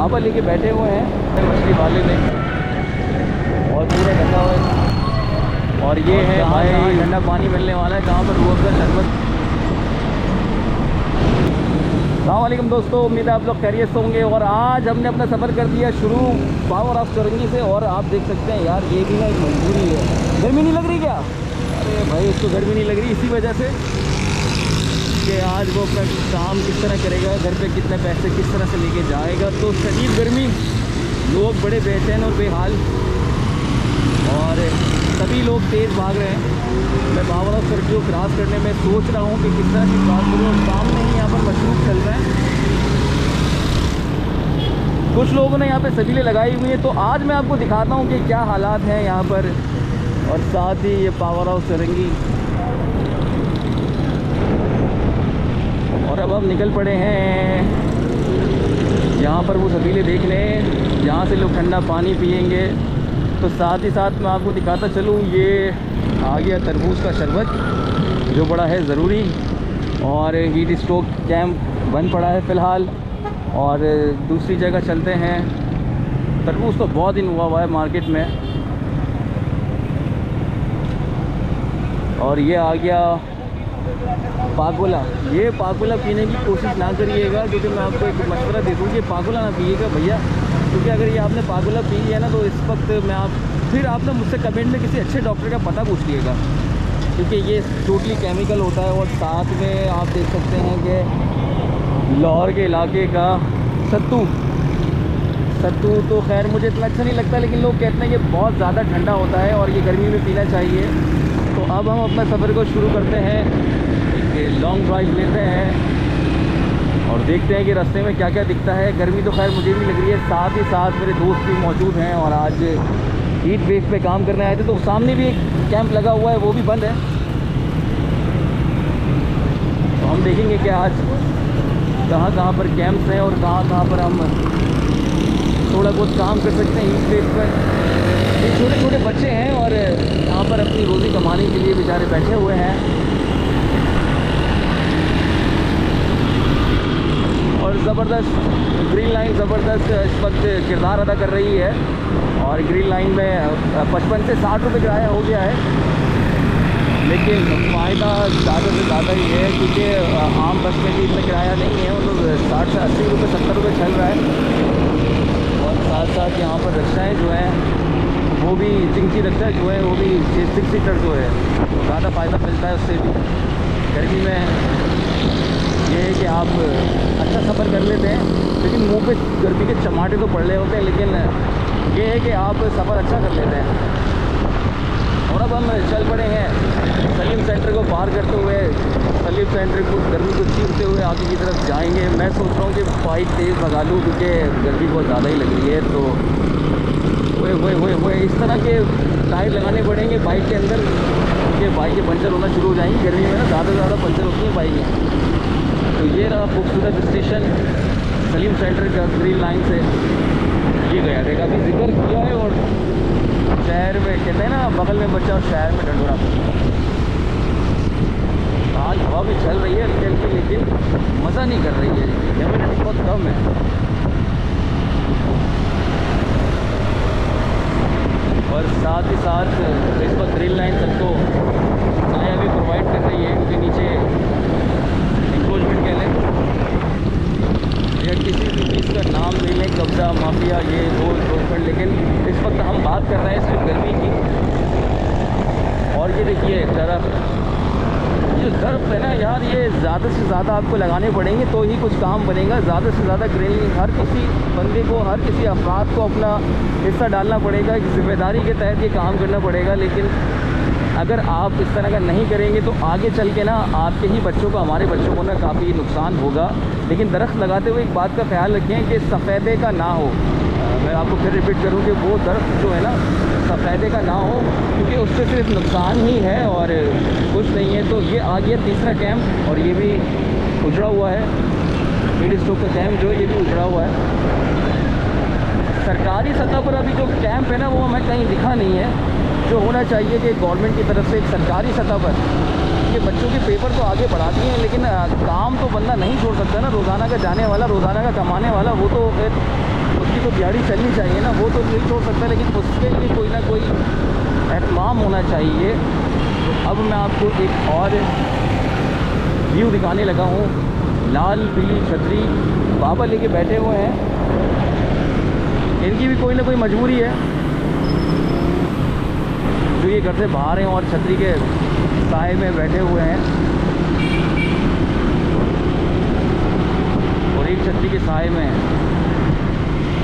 यहाँ पर लेके बैठे हुए हैं मछली वाले में और पूरा ढका हुआ है। और ये है भाई ठंडा पानी मिलने वाला है जहाँ पर रूह अफ़ज़ा शरबत। अस्सलामुअलैकुम दोस्तों, उम्मीद है आप लोग खैरियत से होंगे। और आज हमने अपना सफ़र कर दिया शुरू पावर ऑफ चौरंगी से। और आप देख सकते हैं यार, ये भी ना एक मजबूरी है। गर्मी नहीं लग रही क्या? अरे भाई इसको गर्मी नहीं लग रही इसी वजह से कि आज वो अपना काम किस तरह करेगा, घर पे कितने पैसे किस तरह से लेके जाएगा। तो शदीद गर्मी, लोग बड़े बेचैन और बेहाल और सभी लोग तेज़ भाग रहे हैं। मैं पावर ऑफ चौरंगी को क्रॉस करने में सोच रहा हूँ कि किस तरह से क्रॉस करूँ। और सामने ही यहाँ पर मशरूफ चल रहा है, कुछ लोगों ने यहाँ पे सबीलें लगाई हुई हैं। तो आज मैं आपको दिखाता हूँ कि क्या हालात हैं यहाँ पर, और साथ ही ये पावर ऑफ चौरंगी। और अब हम निकल पड़े हैं यहाँ पर वो सबीलें देखने, जहाँ से लोग ठंडा पानी पिएंगे। तो साथ ही साथ मैं आपको दिखाता चलूँ, ये आ गया तरबूज का शरबत जो बड़ा है ज़रूरी। और हीट स्ट्रोक कैंप बंद पड़ा है फ़िलहाल। और दूसरी जगह चलते हैं। तरबूज तो बहुत दिन हुआ है मार्केट में। और ये आ गया पागोला। ये पागोला पीने की कोशिश ना करिएगा, क्योंकि मैं आपको एक मशवरा दे दूँ कि पागोला ना पिएगा भैया, क्योंकि अगर ये आपने पागोला पी लिया ना तो इस वक्त फिर आप ना मुझसे कमेंट में किसी अच्छे डॉक्टर का पता पूछ लिएगा, क्योंकि ये टोटली केमिकल होता है। और साथ में आप देख सकते हैं कि लाहौर के इलाके का सत्तू तो खैर मुझे इतना अच्छा नहीं लगता, लेकिन लोग कहते हैं कि बहुत ज़्यादा ठंडा होता है और ये गर्मी में पीना चाहिए। तो अब हम अपना सफ़र को शुरू करते हैं, एक लॉन्ग ड्राइव लेते हैं और देखते हैं कि रास्ते में क्या क्या दिखता है। गर्मी तो खैर मुझे भी लग रही है, साथ ही साथ मेरे दोस्त भी मौजूद हैं और आज हीट वेव पे काम करने आए थे। तो सामने भी एक कैंप लगा हुआ है, वो भी बंद है। तो हम देखेंगे कि आज कहाँ पर कैंप्स हैं और कहाँ पर हम थोड़ा बहुत काम कर सकते हैं हीट वेव पर। ये छोटे छोटे बच्चे हैं और यहाँ पर अपनी रोज़ी कमाने के लिए बेचारे बैठे हुए हैं। और ज़बरदस्त ग्रीन लाइन ज़बरदस्त इस वक्त किरदार अदा कर रही है। और ग्रीन लाइन में 55 से 60 रुपये किराया हो गया है, लेकिन फ़ायदा ज़्यादा से ज़्यादा ही है, क्योंकि आम बस में भी इतना किराया नहीं है। वो लोग 60 से 80 रुपये 70 रुपये चल रहा है। और साथ साथ यहाँ पर रिक्शाएँ जो हैं वो भी चिंकी रिक्शा जो है वो भी 6 सीटर जो है, तो ज़्यादा फ़ायदा मिलता है उससे भी। गर्मी में ये है कि आप अच्छा सफ़र कर लेते हैं, लेकिन मुंह पे गर्मी के चमाटे तो पड़ रहे होते हैं, लेकिन ये है कि आप सफ़र अच्छा कर लेते हैं। और अब हम चल पड़े हैं सलीम सेंटर को पार करते हुए, सलीम सेंटर को गर्मी को चीरते हुए आगे की तरफ जाएंगे। मैं सोच रहा हूँ कि बाइक तेज़ भगा लूँ, क्योंकि गर्मी बहुत ज़्यादा ही लग रही है। तो वो इस तरह के टायर लगाने पड़ेंगे बाइक के अंदर, क्योंकि बाइकें पंचर होना शुरू हो जाएंगी। गर्मी में ना ज़्यादा से ज़्यादा पंचर होती हैं बाइकें। तो ये रहा खूबसूरत स्टेशन सलीम सेंटर का ग्रीन लाइन से। ये गया देखा अभी जिक्र किया है। और शहर में कहते हैं ना, बगल में बच्चा और शहर में ढंढोरा। आज हवा भी चल रही है हल्की हल्की, लेकिन मज़ा नहीं कर रही है, ह्यूमिडिटी बहुत कम है। और साथ ही साथ इस वक्त ग्रीन लाइन सबको छाया भी प्रोवाइड कर रही है, क्योंकि नीचे इंक्रोचमेंट कह लें या किसी भी चीज़ का नाम ले लें, कब्जा माफिया ये वो इंक्रोचमेंट, लेकिन इस वक्त हम बात कर रहे हैं सिर्फ गर्मी की। और ये देखिए ये ज़र्फ है ना यार, ये ज़्यादा से ज़्यादा आपको लगाने पड़ेंगे तो ही कुछ काम बनेगा। ज़्यादा से ज़्यादा ग्रीन हर किसी बंदे को, हर किसी अफराद को अपना हिस्सा डालना पड़ेगा, एक ज़िम्मेदारी के तहत ये काम करना पड़ेगा। लेकिन अगर आप इस तरह का नहीं करेंगे तो आगे चल के ना आपके ही बच्चों को, हमारे बच्चों को ना काफ़ी नुकसान होगा। लेकिन दरख्त लगाते हुए एक बात का ख्याल रखें कि सफ़ेदे का ना हो। मैं आपको फिर रिपीट करूँ कि वो दरख्त जो है ना सफ़ेदे का ना हो, क्योंकि उससे सिर्फ नुकसान ही है और कुछ नहीं है। तो ये आ गया तीसरा कैंप और ये भी उजड़ा हुआ है। हीट स्ट्रोक का कैंप जो है ये भी उजड़ा हुआ है। सरकारी सतह पर अभी जो कैंप है ना वो हमें कहीं दिखा नहीं है। जो होना चाहिए कि गवर्नमेंट की तरफ से एक सरकारी सतह पर ये बच्चों के पेपर तो आगे बढ़ा दिए हैं, लेकिन काम तो बंदा नहीं छोड़ सकता ना। रोज़ाना का जाने वाला, रोज़ाना का कमाने वाला, वो तो फिर उसकी तो दिहाड़ी चलनी चाहिए ना, वो तो नहीं छोड़ सकता, लेकिन उसके लिए कोई ना कोई एहतमाम होना चाहिए। तो अब मैं आपको एक और व्यू दिखाने लगा हूँ। लाल पीली छतरी बाबा लेके बैठे हुए हैं, इनकी भी कोई ना कोई मजबूरी है जो ये घर से बाहर हैं और छतरी के साए में बैठे हुए हैं, और एक छतरी के साए में है।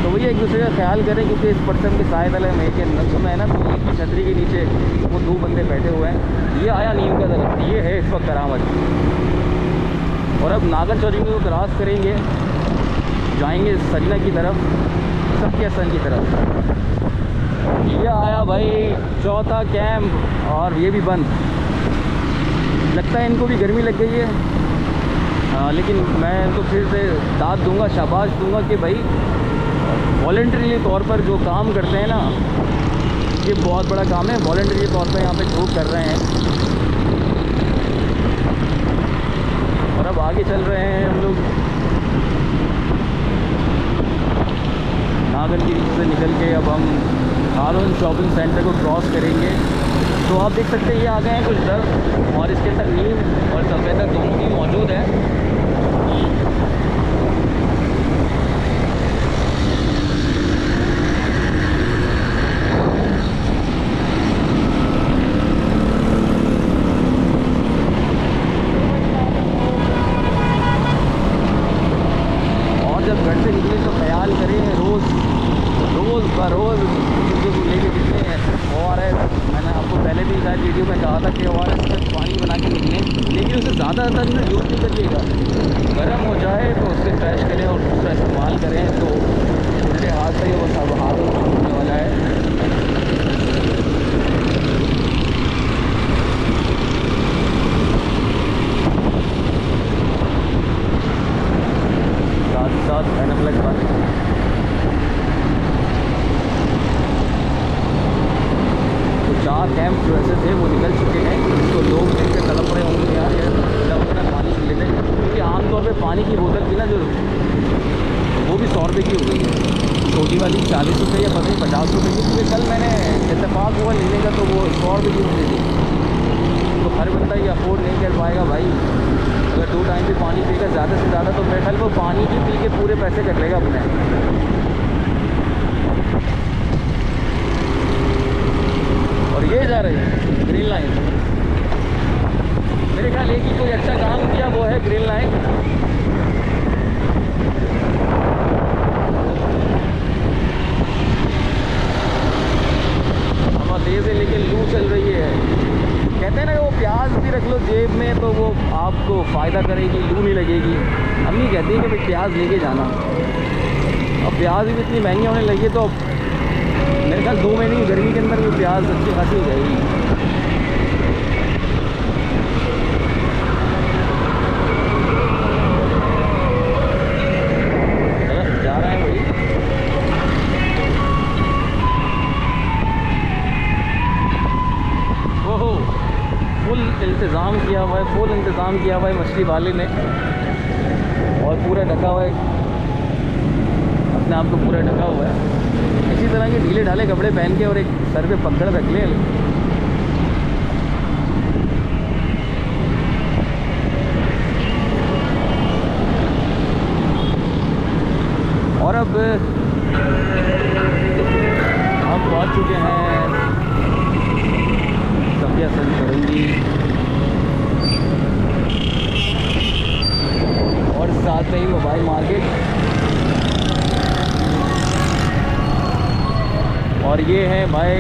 तो वही एक दूसरे का ख्याल करें, क्योंकि इस पर्सन के साए तले में के समय है ना, तो एक ही छतरी के नीचे वो 2 बंदे बैठे हुए हैं। ये आया नीम का दरख्त, ये है इस वक्त करामत। और अब नागर चौरी को क्रॉस करेंगे, जाएंगे सजना की तरफ, सत्या सन की तरफ। ये आया भाई चौथा कैंप, और ये भी बंद। लगता है इनको भी गर्मी लग गई है। लेकिन मैं इनको फिर से दाद दूंगा, शाबाश दूंगा कि भाई वॉलंटरी तौर पर जो काम करते हैं ना, ये बहुत बड़ा काम है। वॉलंटरी तौर पर यहाँ पे जॉब कर रहे हैं। और अब आगे चल रहे हैं हम लोग नागरगिरी से निकल के। अब हम हारून शॉपिंग सेंटर को क्रॉस करेंगे। तो आप देख सकते हैं ये आ गए हैं कुछ दर, और इसके अंदर नीम और सफ़ेदा दोनों ही मौजूद है। और जब घर से निकले तो ख्याल करें रोज़ बरोज़ लेके निकले हैं। ORS मैंने आपको पहले भी शायद वीडियो में कहा था कि ORS में पानी बना के निकलें, लेकिन उसे ज़्यादातर यूज़ नहीं करिएगा। गर्म हो जाए तो उससे फ्रेश करें और उसका इस्तेमाल करें, तो उल्टे हाथ से वो सब हाथ होने वाला है। साथ साथ एनप्लग बंद। तो 4 कैंप जो ऐसे थे वो निकल चुके हैं। तो लोग देखकर तड़प रहे होंगे यार, ये अपना पानी पी लेते हैं, क्योंकि आमतौर पे पानी की बोतल की ना जो वो भी 100 रुपये की हो गई है। छोटी वाली 40 रुपये या पता नहीं 50 रुपये की, क्योंकि कल मैंने इत्तेफाक हुआ लेने का तो वो 100 रुपये की मुझे दी। तो हर बंदा ये अफोर्ड नहीं कर पाएगा भाई। अगर 2 टाइम भी पानी पिएगा ज़्यादा से ज़्यादा, तो मेरे ख्याल वो पानी की पी के पूरे पैसे कर लेगा अपने। और ये जा रही है ग्रीन लाइन। मेरे ख्याल एक ही कोई अच्छा काम किया, वो है ग्रीन लाइन। हवा तेज़ है लेकिन लू चल रही है। कहते हैं ना कि वो प्याज भी रख लो जेब में तो वो आपको फ़ायदा करेगी, लू नहीं लगेगी। अम्मी कहती है कि भाई प्याज लेके जाना। अब प्याज भी इतनी महंगी होने लगी है, तो मेरे ख्याल 2 महीने की गर्मी के अंदर भी प्याज अच्छी खासी हो जाएगी। जा रहा है भाई। ओहो, फुल इंतज़ाम किया हुआ है, फुल इंतज़ाम किया हुआ है मछली वाले ने, और पूरा ढका हुआ है, अपने आप को पूरा ढका हुआ है। इसी तरह के ढीले ढाले कपड़े पहन के और एक सर पे पकड़ रख ले। और अब हम पहुंच चुके हैं सफिया सन फरंगी, और साथ में ही मोबाइल मार्केट। और ये है भाई,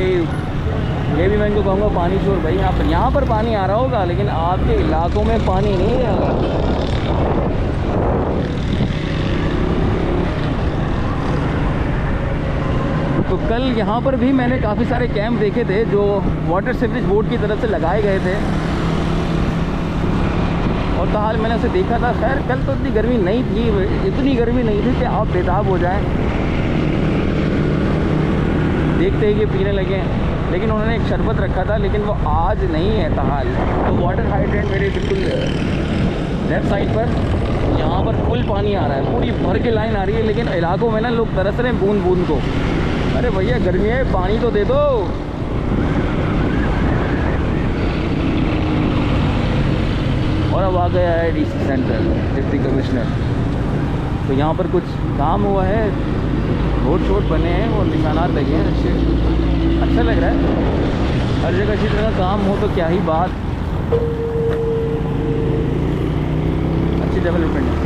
ये भी मैं इनको कहूँगा पानी चोर भाई। यहाँ पर पानी आ रहा होगा, लेकिन आपके इलाकों में पानी नहीं आ रहा। तो कल यहाँ पर भी मैंने काफ़ी सारे कैंप देखे थे जो वाटर सीवरेज बोर्ड की तरफ से लगाए गए थे, और ताहाल मैंने उसे देखा था। खैर कल तो इतनी गर्मी नहीं थी, इतनी गर्मी नहीं थी कि आप बेताब हो जाएं। देखते ही कि पीने लगे, लेकिन उन्होंने एक शरबत रखा था, लेकिन वो आज नहीं है ताहाल। तो वाटर हाइड्रेंट मेरे बिल्कुल लेफ्ट साइड पर यहाँ पर फुल पानी आ रहा है, पूरी भर के लाइन आ रही है, लेकिन इलाकों में ना लोग तरस रहे हैं बूंद बूंद को। अरे भैया गर्मी है, पानी तो दे दो। और अब आ गया है डीसी सेंटर, डिप्टी कमिश्नर। तो यहाँ पर कुछ काम हुआ है, रोड शोड बने हैं और निशानात लगे हैं अच्छे, अच्छा लग रहा है। हर जगह इसी तरह काम हो तो क्या ही बात, अच्छी डेवलपमेंट है।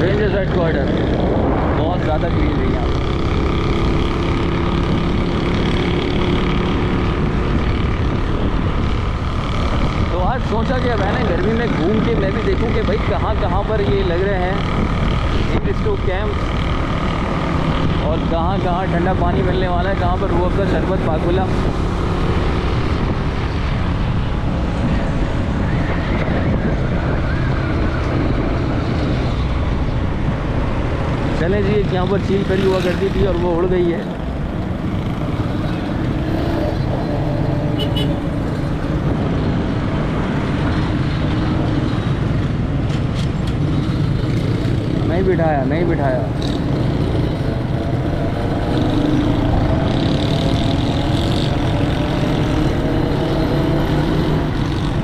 रेंजर्स हेडक्वार्टर बहुत ज़्यादा क्लीन है यहाँ। तो आज सोचा कि अब है ना गर्मी में घूम के मैं भी देखूं कि भाई कहाँ कहाँ पर ये लग रहे हैं इंडस्ट्रियल कैंप, और कहाँ कहाँ ठंडा पानी मिलने वाला है, कहाँ पर रूह अफ़ज़ा शरबत पाकुला। चले जी, एक यहाँ पर चील खड़ी हुआ करती थी और वो उड़ गई है। नहीं बिठाया, नहीं बिठाया।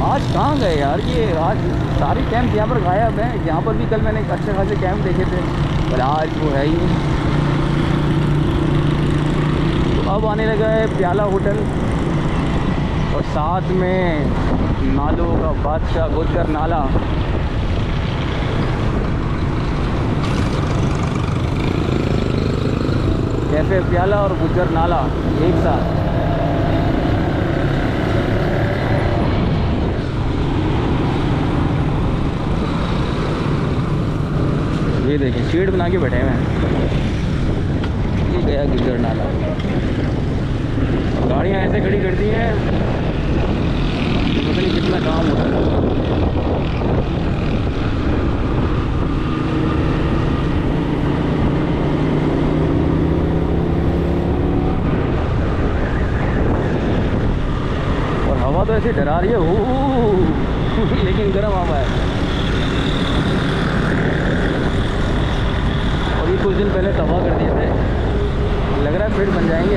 आज कहाँ गए यार ये, आज सारे कैंप यहाँ पर गायब हैं। यहाँ पर भी कल मैंने अच्छे खासे कैंप देखे थे, पर आज वो है ही नहीं। तो अब आने लगा है प्याला होटल, और साथ में नालों का बादशाह गुज्जर नाला। कैफे प्याला और गुज्जर नाला एक साथ। ये देखिए शेड बना के बैठे हुए हैं। ये गया गुज्जर नाला। गाड़ियाँ ऐसे खड़ी करती हैं, पता नहीं कितना काम होता है। और हवा तो ऐसे डरा रही है लेकिन गर्म हवा है। कुछ दिन पहले तबाह कर दिए थे, लग रहा है फिर बन जाएंगे।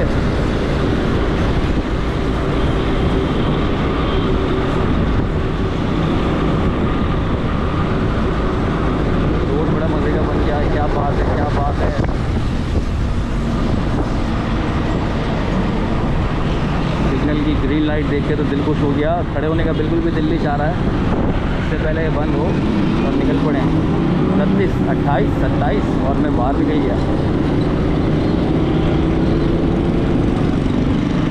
रोड बड़ा मजे का बन गया है, क्या बात है, क्या बात है। सिग्नल की ग्रीन लाइट देख के तो दिल खुश हो गया, खड़े होने का बिल्कुल भी दिल नहीं चाह रहा है। इससे पहले ये बंद हो और निकल पड़े। 29, 28, 27 और मैं बाहर निकल गया।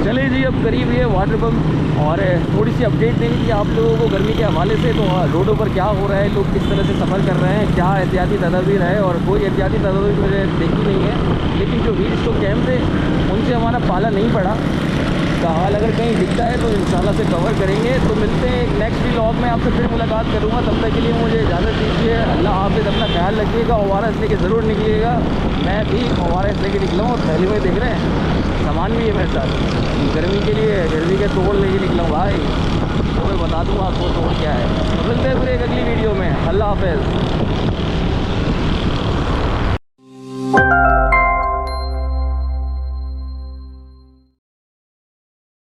चलिए जी, अब करीब ये वाटर पम्प, और थोड़ी सी अपडेट देनी थी आप लोगों को गर्मी के हवाले से। तो रोडों पर क्या हो रहा है, लोग किस तरह से सफ़र कर रहे हैं, क्या एहतियाती तदाबीर है। और कोई एहतियाती तदाबीर मुझे देखी नहीं है, लेकिन जो हीट स्ट्रोक कैंप थे उनसे हमारा पाला नहीं पड़ा। का हाल अगर कहीं दिखता है तो इंशाल्लाह से कवर करेंगे। तो मिलते हैं एक नेक्स्ट व्लॉग में, आपसे फिर मुलाकात करूँगा। तब तक के लिए मुझे इजाज़त दीजिए। अल्लाह हाफ़िज़, अपना ख्याल रखिएगा। ORS लेके ज़रूर निकलिएगा। मैं भी ORS लेके निकला हूँ, और थैली में देख रहे हैं सामान भी है मेरे साथ। गर्मी के लिए गर्मी के तोड़ लेके निकला हूँ भाई, तो मैं बता दूँगा आपको तोड़ क्या है। तो मिलते हैं फिर एक अगली वीडियो में। अल्लाह हाफ़िज़।